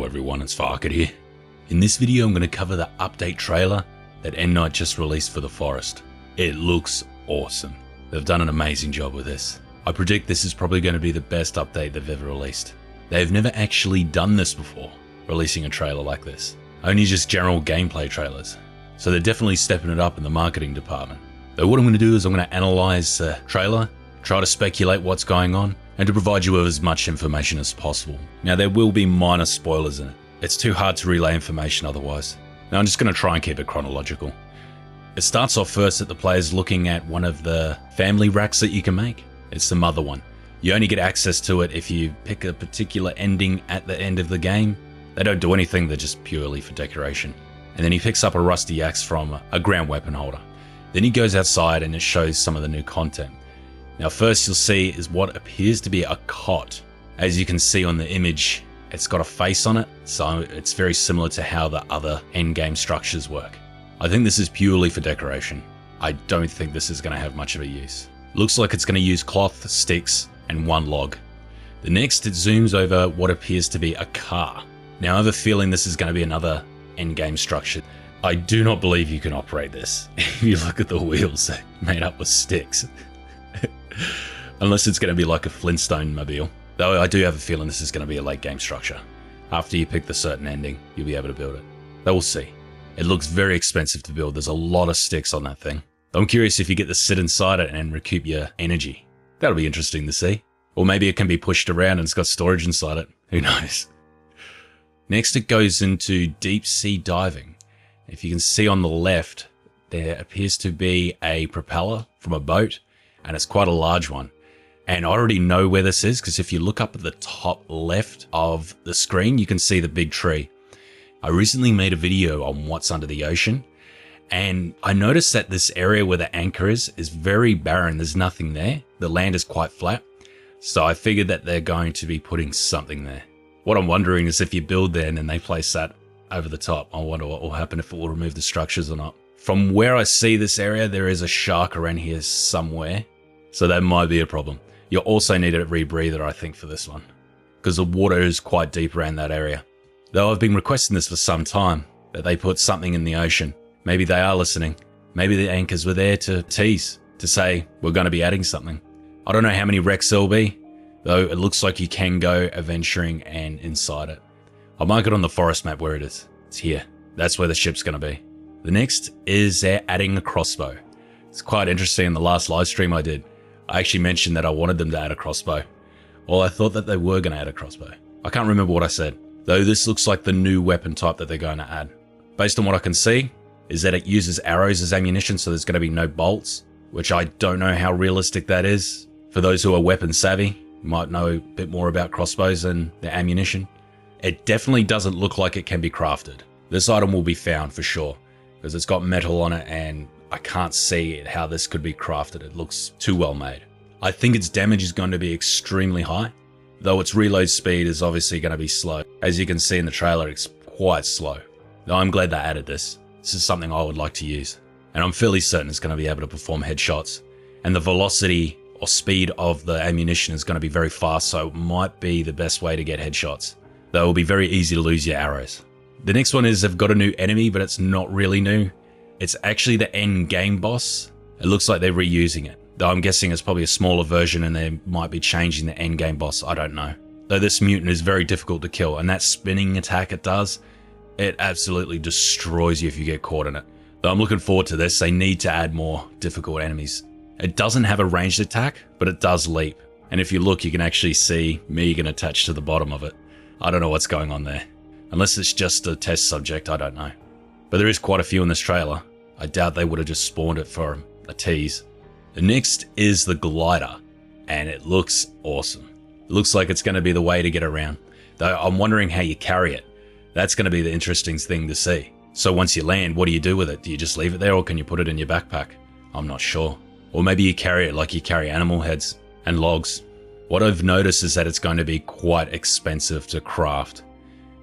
Hello everyone, it's Farkit here. In this video I'm going to cover the update trailer that Endnight just released for The Forest. It looks awesome. They've done an amazing job with this. I predict this is probably going to be the best update they've ever released. They've never actually done this before, releasing a trailer like this. Only just general gameplay trailers. So they're definitely stepping it up in the marketing department. So what I'm going to do is I'm going to analyze the trailer, try to speculate what's going on, and to provide you with as much information as possible. Now there will be minor spoilers in it. It's too hard to relay information otherwise. Now I'm just going to try and keep it chronological. It starts off first that the player's looking at one of the family racks that you can make. It's the mother one. You only get access to it if you pick a particular ending at the end of the game. They don't do anything, they're just purely for decoration. And then he picks up a rusty axe from a ground weapon holder. Then he goes outside and it shows some of the new content. Now first you'll see is what appears to be a cot. As you can see on the image, it's got a face on it, so it's very similar to how the other endgame structures work. I think this is purely for decoration. I don't think this is going to have much of a use. Looks like it's going to use cloth, sticks, and one log. The next, it zooms over what appears to be a car. Now I have a feeling this is going to be another endgame structure. I do not believe you can operate this. If you look at the wheels, they're made up with sticks. Unless it's going to be like a Flintstone mobile. Though I do have a feeling this is going to be a late game structure. After you pick the certain ending, you'll be able to build it. But we'll see. It looks very expensive to build. There's a lot of sticks on that thing. I'm curious if you get to sit inside it and recoup your energy. That'll be interesting to see. Or maybe it can be pushed around and it's got storage inside it. Who knows? Next it goes into deep sea diving. If you can see on the left, there appears to be a propeller from a boat. And it's quite a large one. And I already know where this is because if you look up at the top left of the screen, you can see the big tree. I recently made a video on what's under the ocean, and I noticed that this area where the anchor is very barren. There's nothing there. The land is quite flat. So I figured that they're going to be putting something there. What I'm wondering is if you build there and then they place that over the top, I wonder what will happen if it will remove the structures or not. From where I see this area, there is a shark around here somewhere. So that might be a problem. You'll also need a rebreather, I think, for this one, because the water is quite deep around that area. Though I've been requesting this for some time, that they put something in the ocean. Maybe they are listening. Maybe the anchors were there to tease, to say, we're going to be adding something. I don't know how many wrecks there'll be, though it looks like you can go adventuring and inside it. I'll mark it on the forest map where it is. It's here. That's where the ship's going to be. The next is they're adding a crossbow. It's quite interesting in the last live stream I did. I actually mentioned that I wanted them to add a crossbow. Well, I thought that they were going to add a crossbow. I can't remember what I said, though this looks like the new weapon type that they're going to add. Based on what I can see, is that it uses arrows as ammunition, so there's going to be no bolts, which I don't know how realistic that is. For those who are weapon savvy, you might know a bit more about crossbows and their ammunition. It definitely doesn't look like it can be crafted. This item will be found for sure, because it's got metal on it and I can't see how this could be crafted. It looks too well made. I think its damage is going to be extremely high, though its reload speed is obviously going to be slow. As you can see in the trailer, it's quite slow. Though I'm glad they added this. This is something I would like to use. And I'm fairly certain it's going to be able to perform headshots. And the velocity or speed of the ammunition is going to be very fast, so it might be the best way to get headshots. Though it will be very easy to lose your arrows. The next one is they've got a new enemy, but it's not really new. It's actually the end game boss. It looks like they're reusing it. Though I'm guessing it's probably a smaller version and they might be changing the end game boss. I don't know. Though this mutant is very difficult to kill, and that spinning attack it does, it absolutely destroys you if you get caught in it. Though I'm looking forward to this. They need to add more difficult enemies. It doesn't have a ranged attack, but it does leap. And if you look, you can actually see Megan attached to the bottom of it. I don't know what's going on there. Unless it's just a test subject, I don't know. But there is quite a few in this trailer. I doubt they would have just spawned it for a tease. The next is the glider, and it looks awesome. It looks like it's going to be the way to get around, though I'm wondering how you carry it. That's going to be the interesting thing to see. So once you land, what do you do with it? Do you just leave it there, or can you put it in your backpack? I'm not sure. Or maybe you carry it like you carry animal heads and logs. What I've noticed is that it's going to be quite expensive to craft.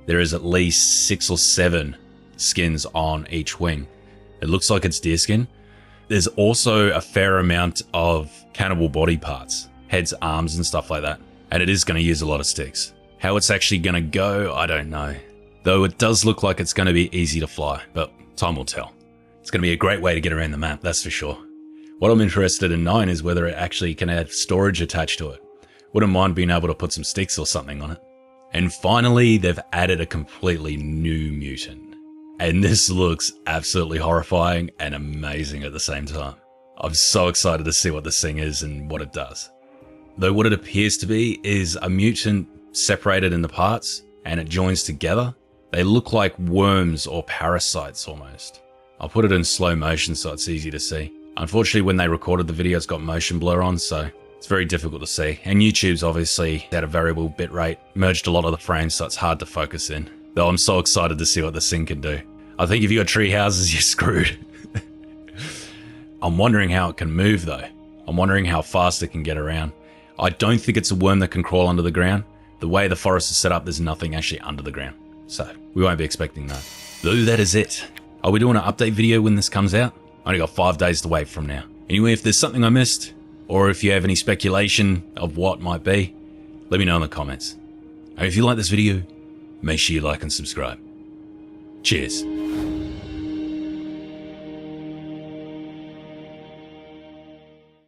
There is at least 6 or 7 skins on each wing. It looks like it's deer skin. There's also a fair amount of cannibal body parts, heads, arms and stuff like that. And it is going to use a lot of sticks. How it's actually going to go, I don't know. though it does look like it's going to be easy to fly, but time will tell. It's going to be a great way to get around the map, that's for sure. What I'm interested in knowing is whether it actually can have storage attached to it. Wouldn't mind being able to put some sticks or something on it. And finally, they've added a completely new mutant. And this looks absolutely horrifying and amazing at the same time. I'm so excited to see what this thing is and what it does. Though what it appears to be is a mutant separated into parts and it joins together. They look like worms or parasites almost. I'll put it in slow motion so it's easy to see. Unfortunately, when they recorded the video, it's got motion blur on, so it's very difficult to see. And YouTube's obviously at a variable bitrate, merged a lot of the frames, so it's hard to focus in. Though I'm so excited to see what this thing can do. I think if you got tree houses, you're screwed. I'm wondering how it can move though. I'm wondering how fast it can get around. I don't think it's a worm that can crawl under the ground. The way the forest is set up, there's nothing actually under the ground. So we won't be expecting that. Though that is it. Are we doing an update video when this comes out? I only got 5 days to wait from now. Anyway, if there's something I missed, or if you have any speculation of what might be, let me know in the comments. And if you like this video, make sure you like and subscribe. Cheers.